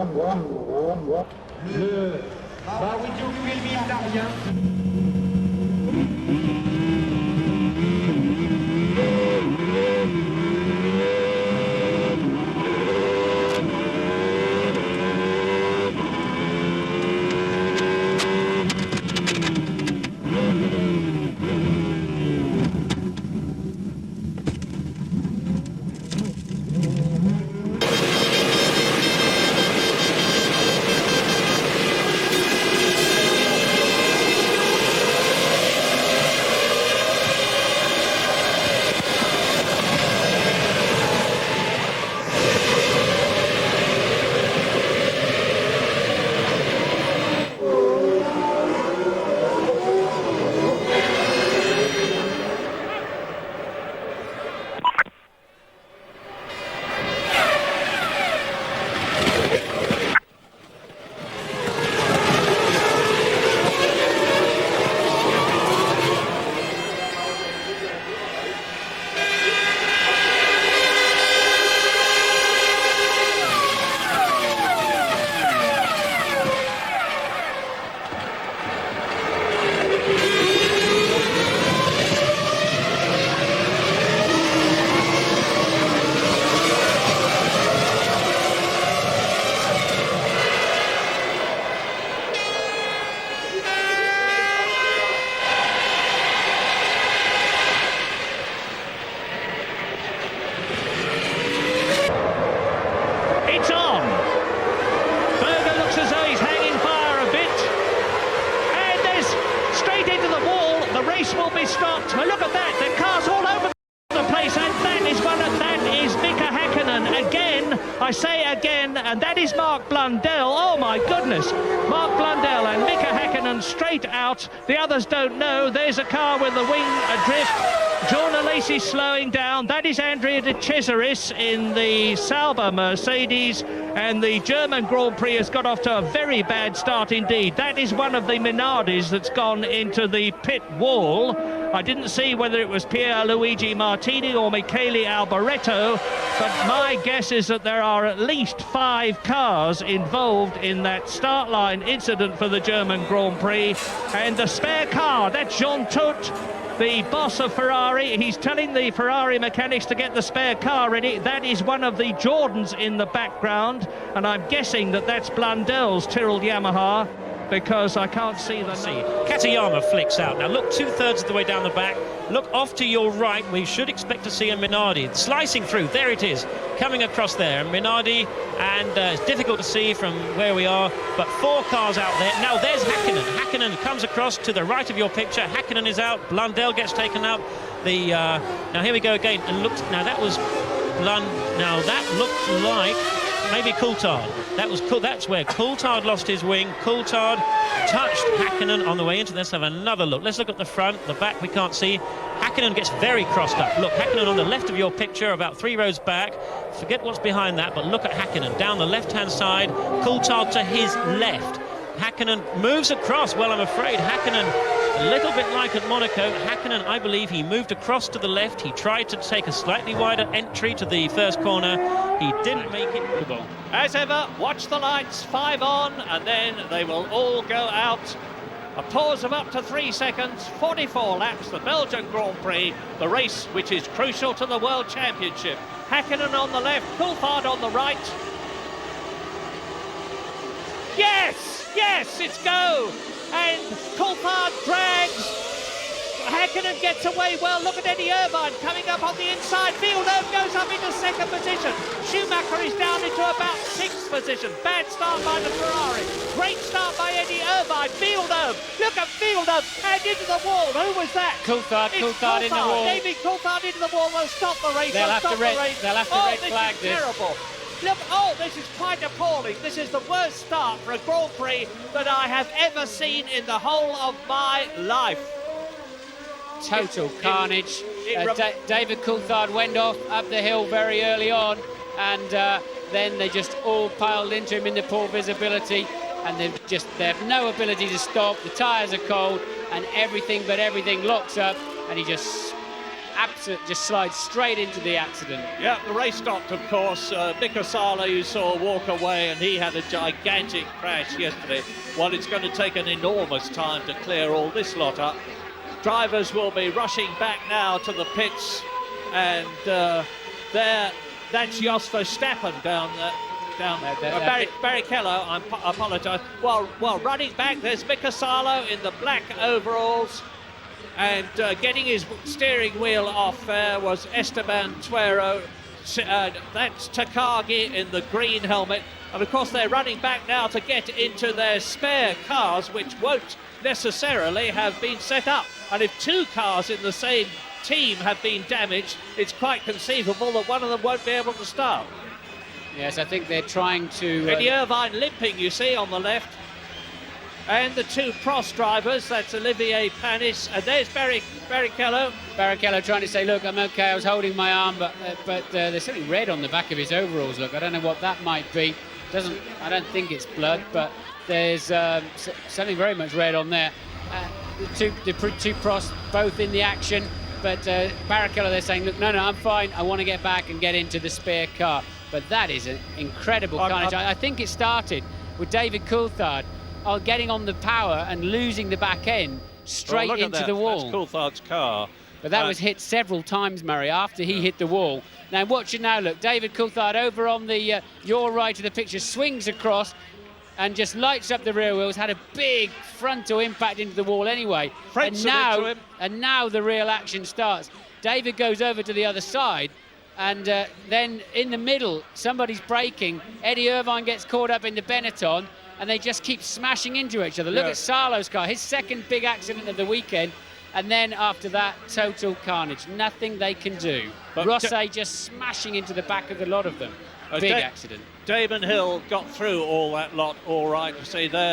Le Bawidio Wilmine Darien. Will be stopped. Look at that, the car's all over the place, and that is Mika Häkkinen again. I say again, and that is Mark Blundell. Oh my goodness, Mark Blundell and Mika Häkkinen straight out. The others don't know. There's a car with the wing adrift. Jorna Lacey slowing down. That is Andrea de Cesaris in the Sauber Mercedes, and the German Grand Prix has got off to a very bad start indeed. That is one of the Minardis that's gone into the pit wall. I didn't see whether it was Pierluigi Martini or Michele Alboreto, but my guess is that there are at least 5 cars involved in that start line incident for the German Grand Prix. And the spare car, that's Jean Todt, the boss of Ferrari. He's telling the Ferrari mechanics to get the spare car ready. That is one of the Jordans in the background, and I'm guessing that that's Blundell's Tyrrell Yamaha, because I can't see the... Katayama flicks out. Now look 2/3 of the way down the back. Look off to your right. We should expect to see a Minardi slicing through. There it is, coming across there. Minardi, and it's difficult to see from where we are, but 4 cars out there. Now there's Häkkinen. Häkkinen comes across to the right of your picture. Häkkinen is out. Blundell gets taken out. Now here we go again. And look, now that was Now that looked like maybe Coulthard. That was cool. That's where Coulthard lost his wing. Coulthard touched Häkkinen on the way into. Let's have another look. Let's look at the front. The back we can't see. Häkkinen gets very crossed up. Look, Häkkinen on the left of your picture, about 3 rows back. Forget what's behind that, but look at Häkkinen down the left-hand side. Coulthard to his left. Häkkinen moves across. Well, I'm afraid Häkkinen, a little bit like at Monaco, Häkkinen, I believe he moved across to the left. He tried to take a slightly wider entry to the first corner. He didn't make it. As ever, watch the lights, 5 on, and then they will all go out. A pause of up to 3 seconds, 44 laps, the Belgian Grand Prix, the race which is crucial to the World Championship. Häkkinen on the left, Coulthard on the right. Yes, yes, it's go! And Coulthard drags. Häkkinen gets away well. Look at Eddie Irvine coming up on the inside. Villeneuve goes up into 2nd position. Schumacher is down into about 6th position. Bad start by the Ferrari. Great start by Eddie Irvine. Villeneuve, look at Villeneuve, and into the wall. Who was that? Coulthard in the wall. David Coulthard into the wall. They'll stop the race. They'll have to red flag this. Terrible. Look, oh, this is quite appalling. This is the worst start for a Grand Prix that I have ever seen in the whole of my life. Total carnage. David Coulthard went off up the hill very early on, and then they just all piled into him in the poor visibility, and they have no ability to stop. The tyres are cold, and everything locks up, and he just absolutely just slides straight into the accident. Yeah, the race stopped, of course. Mika Salo, you saw walk away, and he had a gigantic crash yesterday. Well, it's going to take an enormous time to clear all this lot up. Drivers will be rushing back now to the pits, and that's Jos Verstappen down there. Barrichello, I apologise. Well, running back, there's Mika Salo in the black overalls, and getting his steering wheel off there was Esteban Tuero. That's Takagi in the green helmet, and of course they're running back now to get into their spare cars, which won't necessarily have been set up. And if two cars in the same team have been damaged, it's quite conceivable that one of them won't be able to start. Yes, I think they're trying to... Eddie Irvine limping, you see, on the left. And the two Prost drivers, that's Olivier Panis, and there's Barrichello. Barrichello trying to say, look, I'm okay, I was holding my arm, but there's something red on the back of his overalls, look. I don't know what that might be. I don't think it's blood, but there's something very much red on there. The two Prost both in the action, but Barrichello, they're saying, look, no, I'm fine, I want to get back and get into the spare car. But that is an incredible carnage. I think it started with David Coulthard getting on the power and losing the back end straight into the wall. That's Coulthard's car. But that was hit several times, Murray, after he hit the wall. Now watch it now, look, David Coulthard over on the your right of the picture, swings across and just lights up the rear wheels, had a big frontal impact into the wall anyway. And now the real action starts. David goes over to the other side, and then in the middle, somebody's braking. Eddie Irvine gets caught up in the Benetton, and they just keep smashing into each other. Look at Salo's car, his second big accident of the weekend. And then after that, total carnage. Nothing they can do. But Rosset just smashing into the back of the lot of them. Big accident. Damon Hill got through all that lot all right. You see there,